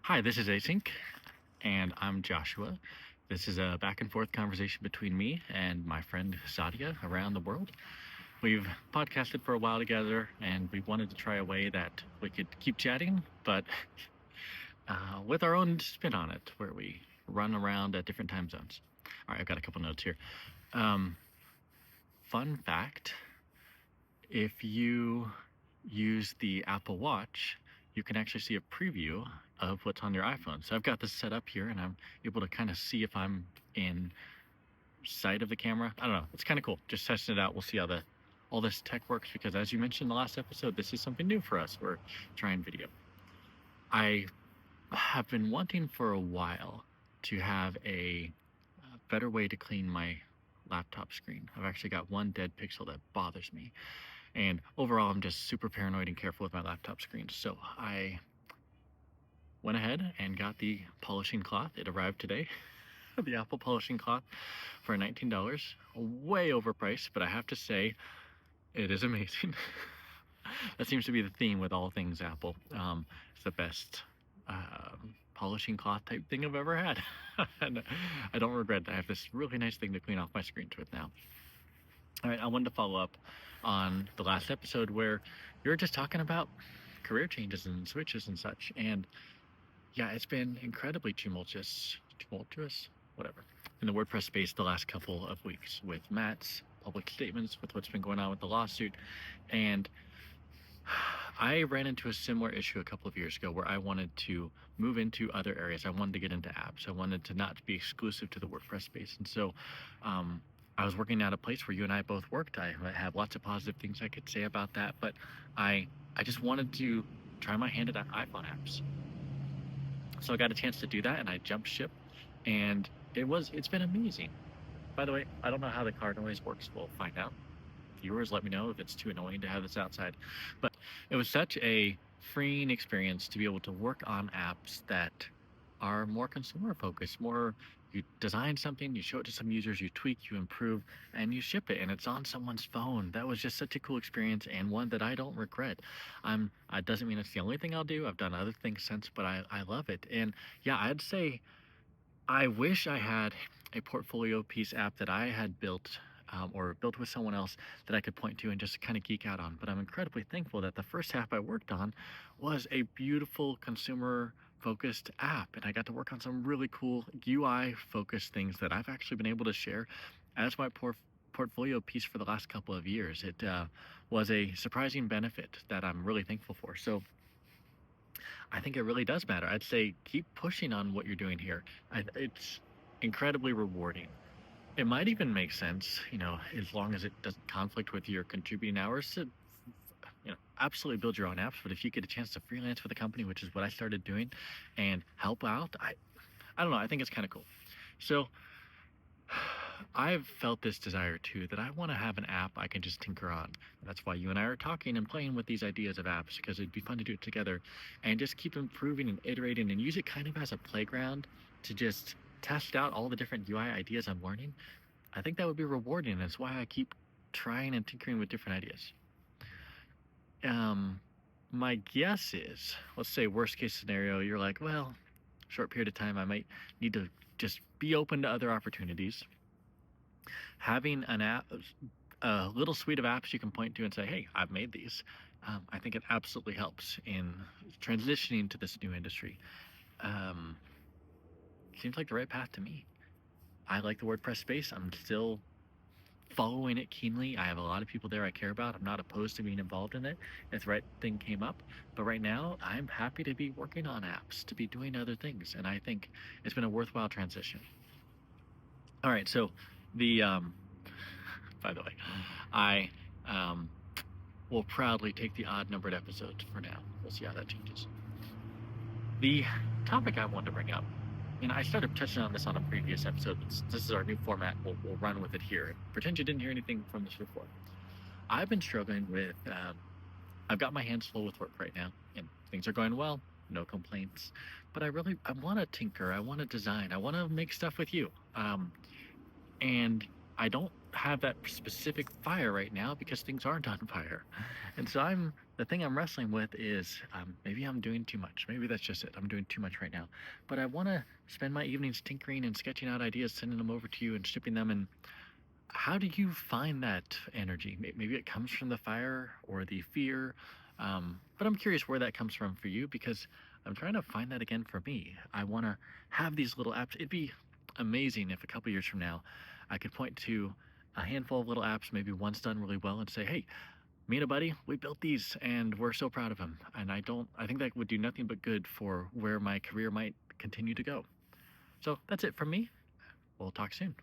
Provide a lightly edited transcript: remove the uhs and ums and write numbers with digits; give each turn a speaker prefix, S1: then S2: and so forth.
S1: Hi, this is Async, and I'm Joshua. This is a back and forth conversation between me and my friend Sadia around the world. We've podcasted for a while together, and we wanted to try a way that we could keep chatting, but with our own spin on it, where we run around at different time zones. All right, I've got a couple notes here. Um, Fun fact, if you use the Apple Watch, you can actually see a preview of what's on your iPhone. So I've got this set up here and I'm able to kind of see if I'm in sight of the camera. I don't know. It's kind of cool. Just testing it out. We'll see how all this tech works because as you mentioned in the last episode, this is something new for us. We're trying video. I have been wanting for a while to have a better way to clean my laptop screen. I've actually got one dead pixel that bothers me. And overall, I'm just super paranoid and careful with my laptop screen. So I went ahead and got the polishing cloth. It arrived today. The Apple polishing cloth for $19. Way overpriced, but I have to say, it is amazing. That seems to be the theme with all things Apple. It's the best polishing cloth type thing I've ever had. And I don't regret that. I have this really nice thing to clean off my screens with now. All right, I wanted to follow up on the last episode where we were just talking about career changes and switches and such. And yeah, it's been incredibly tumultuous, whatever, in the WordPress space the last couple of weeks with Matt's public statements, with what's been going on with the lawsuit. And I ran into a similar issue a couple of years ago where I wanted to move into other areas. I wanted to get into apps. I wanted to not be exclusive to the WordPress space. And so I was working at a place where you and I both worked. I have lots of positive things I could say about that, but I just wanted to try my hand at iPhone apps. So I got a chance to do that and I jumped ship and it's been amazing. By the way, I don't know how the car noise works. We'll find out. Viewers, let me know if it's too annoying to have this outside. But it was such a freeing experience to be able to work on apps that are more consumer focused, more you design something, you show it to some users, you tweak, you improve, and you ship it, and it's on someone's phone. That was just such a cool experience and one that I don't regret. It doesn't mean it's the only thing I'll do. I've done other things since, but I love it. And yeah, I'd say I wish I had a portfolio piece app that I had built or built with someone else that I could point to and just kind of geek out on. But I'm incredibly thankful that the first app I worked on was a beautiful consumer focused app. And I got to work on some really cool UI focused things that I've actually been able to share as my portfolio piece for the last couple of years. It was a surprising benefit that I'm really thankful for. So I think it really does matter. I'd say keep pushing on what you're doing here. It's incredibly rewarding. It might even make sense, as long as it doesn't conflict with your contributing hours to, absolutely build your own apps. But if you get a chance to freelance with a company, which is what I started doing, and help out, I don't know. I think it's kind of cool. So I've felt this desire too, that I want to have an app I can just tinker on. That's why you and I are talking and playing with these ideas of apps, because it'd be fun to do it together and just keep improving and iterating and use it kind of as a playground to just test out all the different UI ideas I'm learning. I think that would be rewarding. That's why I keep trying and tinkering with different ideas. My guess is, let's say worst case scenario, you're like, well, short period of time, I might need to just be open to other opportunities. Having an app, a little suite of apps you can point to and say, hey, I've made these. I think it absolutely helps in transitioning to this new industry. Seems like the right path to me. I like the WordPress space. I'm still following it keenly. I have a lot of people there I care about. I'm not opposed to being involved in it if the right thing came up. But right now, I'm happy to be working on apps, to be doing other things. And I think it's been a worthwhile transition. All right, so by the way, I will proudly take the odd numbered episodes for now. We'll see how that changes. The topic I wanted to bring up, and I started touching on this on a previous episode, but this is our new format. We'll run with it here. Pretend you didn't hear anything from this before. I've been struggling with, I've got my hands full with work right now, and things are going well, no complaints. But I want to tinker, I want to design, I want to make stuff with you. And I don't have that specific fire right now because things aren't on fire. And so the thing I'm wrestling with is maybe I'm doing too much. Maybe that's just it. I'm doing too much right now. But I want to spend my evenings tinkering and sketching out ideas, sending them over to you and shipping them. And how do you find that energy? Maybe it comes from the fire or the fear. But I'm curious where that comes from for you because I'm trying to find that again for me. I want to have these little apps. It'd be amazing if a couple years from now I could point to a handful of little apps, maybe one's done really well, and say, hey, me and a buddy, we built these and we're so proud of them. And I think that would do nothing but good for where my career might continue to go. So that's it from me. We'll talk soon.